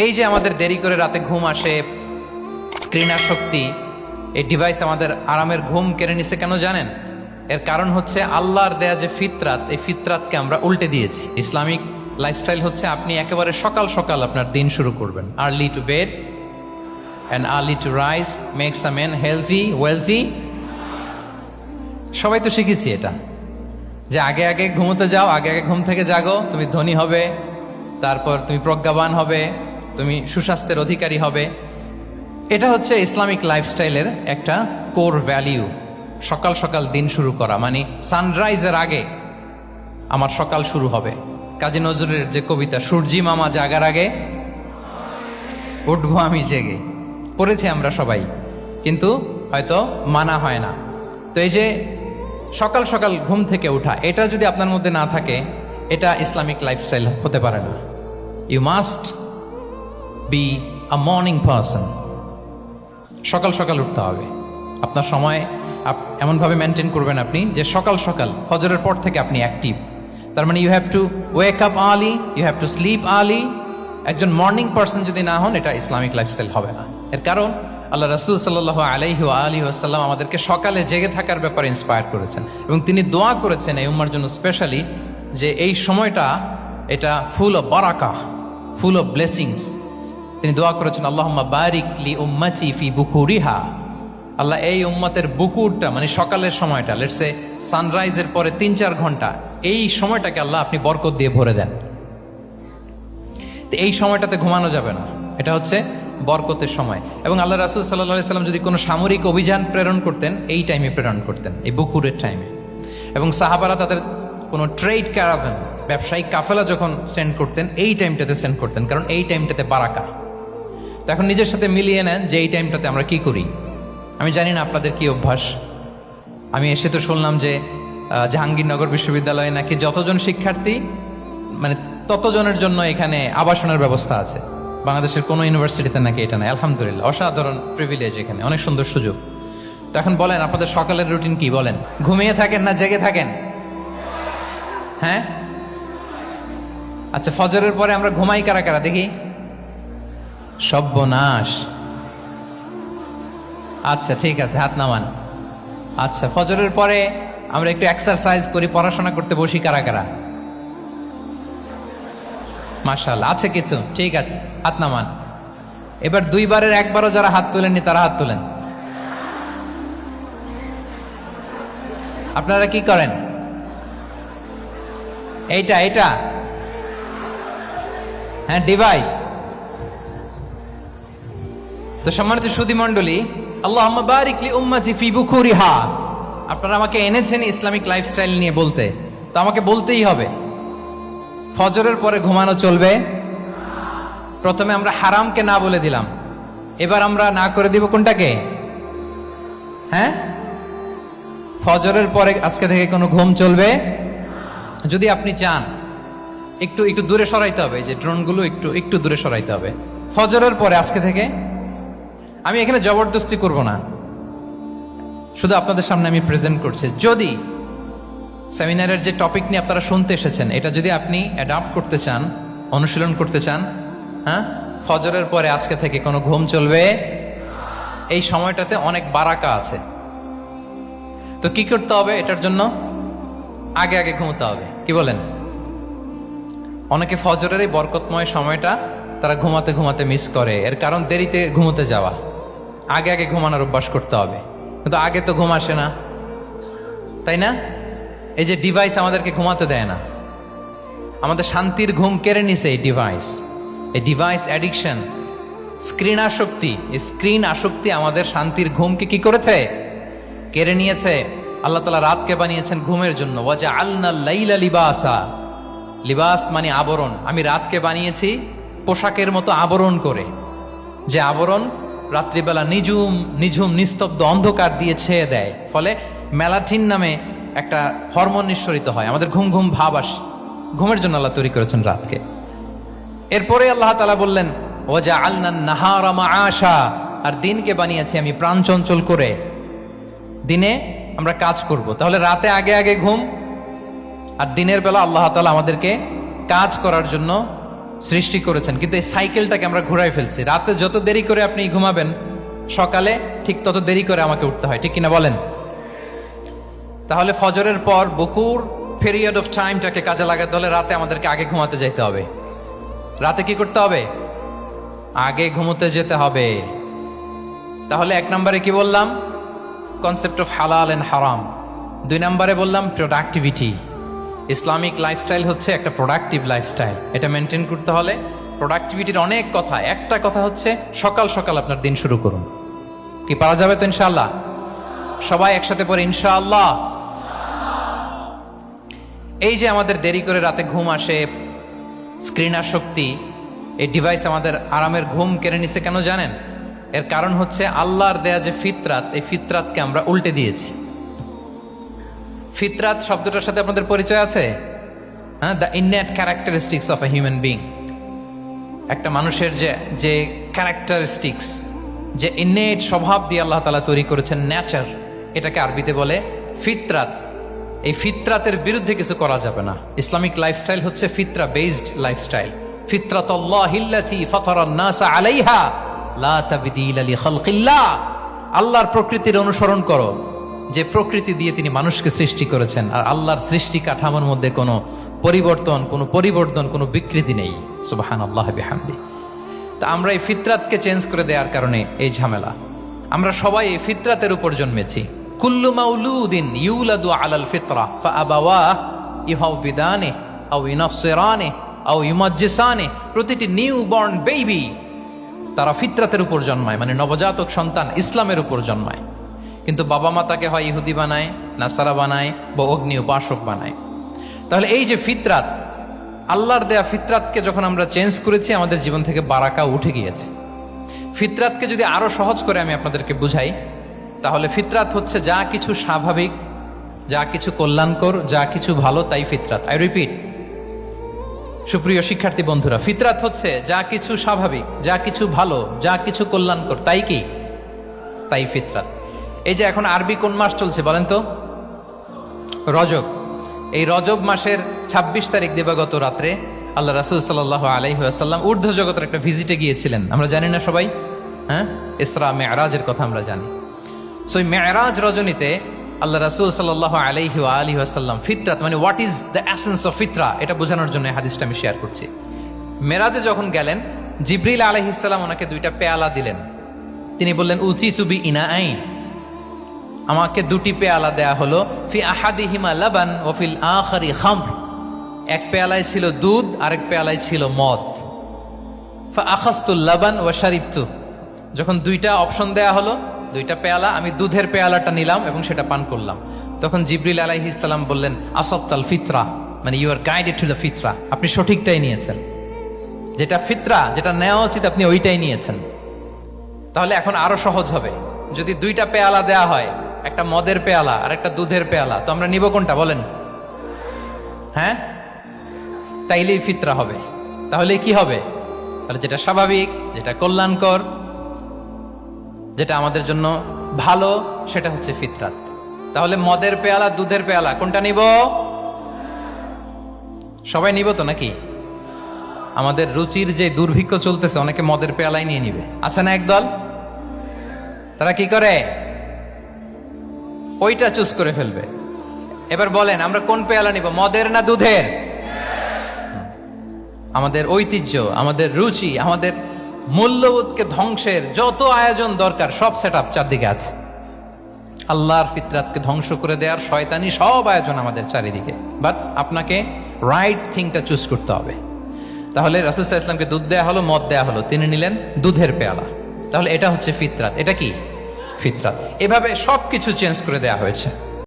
এই যে আমাদের দেরি করে রাতে ঘুম আসে, স্ক্রিন আসক্তি, এই ডিভাইস আমাদের আরামের ঘুম কেড়ে নিছে কেন জানেন? এর কারণ হচ্ছে আল্লাহর দেয়া যে ফিতরাত, এই ফিতরাতকে আমরা উল্টে দিয়েছি। ইসলামিক লাইফস্টাইল হচ্ছে আপনি একেবারে সকাল সকাল আপনার দিন শুরু করবেন। Early to bed and early to rise makes a man healthy wealthy. সবাই তো শিখেছি এটা, যে আগে আগে ঘুমোতে যাও, আগে আগে ঘুম থেকে জাগো, তুমি ধনী হবে, তারপর তুমি প্রজ্ঞাবান হবে, তুমি সুস্বাস্থ্যের অধিকারী হবে। এটা হচ্ছে ইসলামিক লাইফস্টাইলের একটা কোর ভ্যালিউ। সকাল সকাল দিন শুরু করা মানে সানরাইজের আগে আমার সকাল শুরু হবে। কাজী নজরুলের যে কবিতা, সূর্যি মামা জাগার আগে উঠবো আমি জেগে, পড়েছি আমরা সবাই, কিন্তু হয়তো মানা হয় না। তো এই যে সকাল সকাল ঘুম থেকে ওঠা, এটা যদি আপনার মধ্যে না থাকে, এটা ইসলামিক লাইফস্টাইল হতে পারে না। You must be a morning person. সকাল সকাল উঠতে হবে। আপনার সময় এমনভাবে মেনটেন করবেন আপনি যে সকাল সকাল ফজরের পর থেকে আপনি অ্যাক্টিভ। তার মানে you have to wake up early, you have to sleep early. একজন মর্নিং পারসন যদি না হন, এটা ইসলামিক লাইফস্টাইল হবে না। এর কারণ আল্লাহ রাসূল সাল্লাল্লাহু আলাইহি ওয়া আলিহি ওয়াসাল্লাম আমাদেরকে সকালে জেগে থাকার ব্যাপারে ইন্সপায়ার করেছেন, এবং তিনি দোয়া করেছেন এই উম্মার জন্য স্পেশালি, যে এই সময়টা এটা ফুল অফ বারাকা, ফুল অফ ব্লেসিংস। তিনি দোয়া করেছেন, আল্লাহুম্মা বারিক লি উম্মতি ফি বুকুরিহা। আল্লাহ এই উম্মতের বুকুরটা মানে সকালের সময়টা, লেটস সে সানরাইজের পরে ৩-৪ ঘন্টা, এই সময়টাকে আল্লাহ আপনি বরকত দিয়ে ভরে দেন। এই সময়টাতে ঘুমানো যাবে না, এটা হচ্ছে বরকতের সময়। এবং আল্লাহ রাসূল সাল্লাল্লাহু আলাইহি সাল্লাম যদি কোনো সামরিক অভিযান প্রেরণ করতেন, এই টাইমে প্রেরণ করতেন, এই বুকুরের টাইমে। এবং সাহাবারা তাদের কোনো ট্রেড ক্যারাভ্যান, ব্যবসায়িক কাফেলা যখন সেন্ড করতেন, এই টাইমটাতে সেন্ড করতেন, কারণ এই টাইমটাতে বারাকা। তো এখন নিজের সাথে মিলিয়ে নেন যে এই টাইমটাতে আমরা কি করি। আমি জানি না আপনাদের কি অভ্যাস। আমি এসে তো শুনলাম যে জাহাঙ্গীরনগর বিশ্ববিদ্যালয়ে নাকি যতজন শিক্ষার্থী, মানে ততজনের জন্য এখানে আবাসনের ব্যবস্থা আছে। বাংলাদেশের কোনো ইউনিভার্সিটিতে নাকি এটা নাই। আলহামদুলিল্লাহ, অসাধারণ প্রিভিলেজ, এখানে অনেক সুন্দর সুযোগ। তো এখন বলেন, আপনাদের সকালের রুটিন কি? বলেন, ঘুমিয়ে থাকেন না জেগে থাকেন? হ্যাঁ, আচ্ছা, ফজরের পরে আমরা ঘুমাই কারা কারা দেখি? সর্বনাশ। আচ্ছা ঠিক আছে, হাত নামান। আচ্ছা, ফজরের পরে আমরা একটু এক্সারসাইজ করি, পড়াশোনা করতে বসি কারা কারা? মাশাআল্লাহ, আছে কিছু, ঠিক আছে, হাত নামান। এবার 2 বারের 1 বারও যারা হাত তোলেননি তারা হাত তোলেন। আপনারা কি করেন? এইটা হ্যাঁ, ডিভাইস। তো সম্মানিত সুধী মণ্ডলী, আল্লাহুম্মা বারিক লি উম্মতি ফি বুকুরিহা। আপনারা আমাকে এনেছেন ইসলামিক লাইফস্টাইল নিয়ে বলতে, তো আমাকে বলতেই হবে, ফজরের পরে ঘুমানো চলবে। প্রথমে আমরা হারামকে না বলে দিলাম, এবার আমরা না করে দিব কোনটাকে? হ্যাঁ, ফজরের পরে আজকে থেকে কোনো ঘুম চলবে। যদি আপনি চান, একটু দূরে সরাইতে হবে, যে ড্রোনগুলো একটু দূরে সরাইতে হবে। ফজরের পরে আজকে থেকে আমি এখানে জবরদস্তি করব না, শুধু আপনাদের সামনে আমি প্রেজেন্ট করছি। যদি সেমিনারের যে টপিক নিয়ে আপনারা শুনতে এসেছেন, এটা যদি আপনি অ্যাডাপ্ট করতে চান, অনুশীলন করতে চান, হ্যাঁ, ফজরের পরে আজকে থেকে কোনো ঘুম চলবে। এই সময়টাতে অনেক বারাকা আছে। তো কি করতে হবে? এটার জন্য আগে আগে ঘুমোতে হবে। কি বলেন? অনেকে ফজরের এই বরকতময় সময়টা তারা ঘুমাতে ঘুমাতে মিস করে। এর কারণ দেরিতে ঘুমোতে যাওয়া। আগে আগে ঘুমানোর অভ্যাস করতে হবে। কিন্তু আগে তো ঘুম আসে না, তাই না? এই যে ডিভাইস আমাদেরকে ঘুমাতে দেয় না, আমাদের শান্তির ঘুম কেড়ে নিছে এই ডিভাইস। এই ডিভাইস অ্যাডিকশন, স্ক্রিন আসক্তি, এই স্ক্রিন আসক্তি আমাদের শান্তির ঘুমকে কি করেছে? কেড়ে নিয়েছে। আল্লাহ তাআলা রাতকে বানিয়েছেন ঘুমের জন্য। ওয়াজআলনা লাইলা লিবাসা। লিবাস মানে আবরণ। আমি রাতকে বানিয়েছি পোশাকের মতো আবরণ করে, যে আবরণ রাত্রিবেলা নিঝুম নিস্তব্ধ অন্ধকার দিয়ে ছেয়ে দেয়। ফলে মেলাটিন নামে একটা হরমোন নিঃসরিত হয়, আমাদের ঘুম ঘুম ভাব আসে। ঘুমের জন্য আল্লাহ তৈরি করেছেন রাতকে। এরপরে আল্লাহ তাআলা বললেন, ওয়াজআলনান নাহারা মাআশা। আর দিনকে বানিয়েছি আমি প্রাণ চঞ্চল করে, দিনে আমরা কাজ করব। তাহলে রাতে আগে আগে ঘুম, আর দিনের বেলা আল্লাহ তাআলা আমাদেরকে কাজ করার জন্য সৃষ্টি করেছেন, কিন্তু এই সাইকেলটাকে আমরা ঘুরাই ফেলছি। রাতে যত দেরি করে আপনি ঘুমাবেন, সকালে ঠিক তত দেরি করে আমাকে উঠতে হয়, ঠিক কিনা বলেন? তাহলে ফজরের পর বকুর পিরিয়ড অফ টাইমটাকে কাজে লাগাতে হলে রাতে আমাদেরকে আগে ঘুমাতে যেতে হবে। রাতে কি করতে হবে? আগে ঘুমোতে যেতে হবে। তাহলে 1 নম্বরে কি বললাম? কনসেপ্ট অফ হালাল এন্ড হারাম। 2 নম্বরে বললাম প্রোডাক্টিভিটি। ইসলামিক লাইফস্টাইল হচ্ছে একটা প্রোডাক্টিভ লাইফস্টাইল। এটা মেনটেন করতে হলে প্রোডাক্টিভিটির অনেক কথা। একটা কথা হচ্ছে সকাল সকাল আপনার দিন শুরু করুন। কি পারা যাবে তো ইনশাআল্লাহ? সবাই একসাথে পড়ে ইনশাআল্লাহ। এই যে আমাদের দেরি করে রাতে ঘুম আসে, স্ক্রিন আসক্তি, এই ডিভাইস আমাদের আরামের ঘুম কেড়ে নিছে কেন জানেন? এর কারণ হচ্ছে আল্লাহর দেয়া যে ফিতরাত, এই ফিতরাতকে আমরা উল্টে দিয়েছি। ফিতরাত শব্দটার সাথে আপনাদের পরিচয় আছে? হ্যাঁ, the innate characteristics of a human being. একটা মানুষের যে ক্যারেক্টারিস্টিক্স, যে ইননেট স্বভাব দিয়ে আল্লাহ তাআলা তৈরি করেছেন, নেচার, এটাকে আরবিতে বলে ফিতরাত। এই ফিতরাতের বিরুদ্ধে কিছু করা যাবে না। ইসলামিক লাইফস্টাইল হচ্ছে ফিতরা বেসড লাইফস্টাইল। ফিতরাতুল্লাহিল্লাতী ফাতারান নাসা আলাইহা লা তাবদীলা লিখালকিল্লাহ। আল্লাহর প্রকৃতির অনুসরণ করো, যে প্রকৃতি দিয়ে তিনি মানুষকে সৃষ্টি করেছেন। আর আল্লাহর সৃষ্টি কাঠামোর মধ্যে কোনো পরিবর্তন, কোনো বিকৃতি নেই। সুবহানাল্লাহি বিহামদি। তা আমরা এই ফিতরাতকে চেঞ্জ করে দেওয়ার কারণে এই ঝামেলা। আমরা সবাই এই ফিতরাতের উপর জন্মেছি। কুল্লু মাউলুদিন ইউলাদু আলাল ফিতরা ফাআবাওয়াহু ইউহাউবিদানি আও ইউনাসসিরানি আও ইউমাজ্জিসানি। প্রতিটি নিউ বর্ন বেবি তারা ফিতরাতের উপর জন্মায়, মানে নবজাতক সন্তান ইসলামের উপর জন্মায়। কিন্তু বাবা মা তাকে হয় ইহুদি বানায়, নাসারা বানায়, বা অগ্নি উপাসক বানায়। তাহলে এই যে ফিতরাত, আল্লাহর দেয়া ফিতরাতকে যখন আমরা চেঞ্জ করেছি, আমাদের জীবন থেকে বারাকা উঠে গিয়েছে। ফিতরাতকে যদি আরো সহজ করে আমি আপনাদেরকে বুঝাই, তাহলে ফিতরাত হচ্ছে যা কিছু স্বাভাবিক, যা কিছু কল্যাণকর, যা কিছু ভালো, তাই ফিতরাত। আই রিপিট, সুপ্রিয় শিক্ষার্থী বন্ধুরা, ফিতরাত হচ্ছে যা কিছু স্বাভাবিক, যা কিছু ভালো, যা কিছু কল্যাণকর, তাই কি? তাই ফিতরাত। এই যে এখন আরবি কোন মাস চলছে বলেন তো? রজব। এই রজব মাসের 26 তারিখ দিবাগত রাত্রে আল্লাহ রাসূল সাল্লাল্লাহু আলাইহি ওয়াসাল্লাম ঊর্ধ্ব জগতের একটা ভিজিটে গিয়েছিলেন। আমরা জানি না সবাই? হ্যাঁ, ইসরা মেরাজের কথা আমরা জানি। সো মেরাজ রজনীতে আল্লাহ রাসূল সাল্লাল্লাহু আলাইহি ওয়া আলিহি ওয়াসাল্লাম ফিতরাত, মানে what is the essence of ফিতরা, এটা বোঝানোর জন্য হাদিসটা আমি শেয়ার করছি। মেরাজে যখন গেলেন, জিবরিল আলাইহিস সালাম ওনাকে 2টা পেয়ালা দিলেন। তিনি বললেন উচিতু বি ইনাআইন, আমাকে 2টি পেয়ালা দেয়া হলো। ফি আহাদিহিমা লাবান ওয়া ফিল আখারি খামর। এক পেয়ালায় ছিল দুধ, আরেক পেয়ালায় ছিল মদ। ফা আখাযতুল লাবান ওয়া শারিবতু। যখন 2টা অপশন দেয়া হলো, 2টা পেয়ালা, আমি দুধের পেয়ালাটা নিলাম এবং সেটা পান করলাম। তখন জিবরিল আলাইহিস সালাম বললেন আসাবতাল ফিতরা, মানে you are guided to the ফিতরা, আপনি সঠিকটাই নিয়েছেন। যেটা ফিতরা, যেটা নেওয়া উচিত, আপনি ওইটাই নিয়েছেন। তাহলে এখন আরো সহজ হবে। যদি 2টা পেয়ালা দেয়া হয়, একটা মদের পেয়ালা আর একটা দুধের পেয়ালা, তো আমরা নিব কোনটা বলেন? হ্যাঁ, তাইলেই ফিতরা হবে। তাহলে কি হবে? তাহলে যেটা স্বাভাবিক, যেটা কল্যাণকর, যেটা আমাদের জন্য ভালো, সেটা হচ্ছে ফিতরাত। তাহলে মদের পেয়ালা, দুধের পেয়ালা, কোনটা নিব? সবাই নিব তো নাকি? আমাদের রুচির যে দুর্ভিক্ষ চলতেছে, অনেকে মদের পেয়ালাই নিয়ে নিবে। আচ্ছা না একদল, তারা কি করে? ওইটা চুজ করে ফেলবে। এবার বলেন আমরা কোন পেয়ালা নিব, মদের না দুধের? আমাদের ঐতিহ্য, আমাদের রুচি, আমাদের মূল্যবোধকে ধ্বংসের যত আয়োজন দরকার, সব সেটআপ চারদিকে আছে। আল্লাহর ফিতরাতকে ধ্বংস করে দেওয়ার শয়তানি সব আয়োজন আমাদের চারিদিকে। বাট আপনাকে রাইট থিংটা চুজ করতে হবে। তাহলে রাসূল সাল্লাল্লাহু আলাইহি ওয়াসাল্লামকে দুধ দেয়া হলো, মদ দেয়া হলো, তিনি নিলেন দুধের পেয়ালা। তাহলে এটা হচ্ছে ফিতরাত। এটা কি? ফিতরাত। এভাবে সবকিছু চেঞ্জ করে দেয়া হয়েছে।